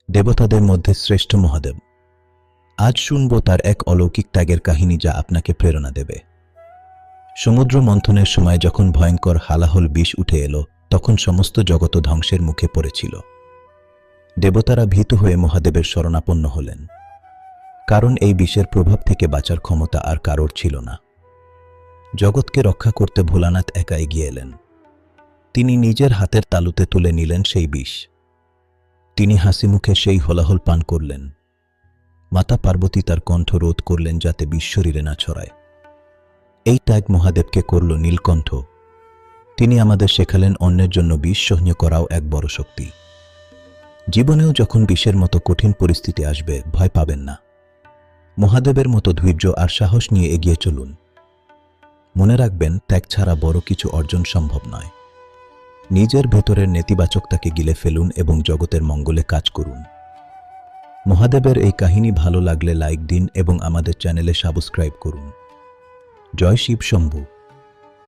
দেবতাদের মধ্যে শ্রেষ্ঠ মহাদেব। আজ শুনব তার এক অলৌকিক ত্যাগের কাহিনী যা আপনাকে প্রেরণা দেবে। সমুদ্র মন্থনের সময় যখন ভয়ঙ্কর হালাহল বিষ উঠে এলো, তখন সমস্ত জগৎ ধ্বংসের মুখে পড়েছিল। দেবতারা ভীত হয়ে মহাদেবের শরণাপন্ন হলেন, কারণ এই বিষের প্রভাব থেকে বাঁচার ক্ষমতা আর কারোর ছিল না। জগৎকে রক্ষা করতে ভোলানাথ একা এগিয়ে এলেন। তিনি নিজের হাতের তালুতে তুলে নিলেন সেই বিষ। তিনি হাসিমুখে সেই হলাহল পান করলেন। মাতা পার্বতী তার কণ্ঠ রোধ করলেন যাতে বিষ শরীরে না ছড়ায়। এই ত্যাগ মহাদেবকে করল নীলকণ্ঠ। তিনি আমাদের শেখালেন অন্যের জন্য বিষ সহ্য করাও এক বড় শক্তি। জীবনেও যখন বিষের মতো কঠিন পরিস্থিতি আসবে, ভয় পাবেন না। মহাদেবের মতো ধৈর্য আর সাহস নিয়ে এগিয়ে চলুন। মনে রাখবেন, ত্যাগ ছাড়া বড় কিছু অর্জন সম্ভব নয়। নিজের ভেতরের নেতিবাচকতাকে গিলে ফেলুন এবং জগতের মঙ্গলে কাজ করুন। মহাদেবের এই কাহিনী ভালো লাগলে লাইক দিন এবং আমাদের চ্যানেলে সাবস্ক্রাইব করুন। জয় শিব শম্ভু।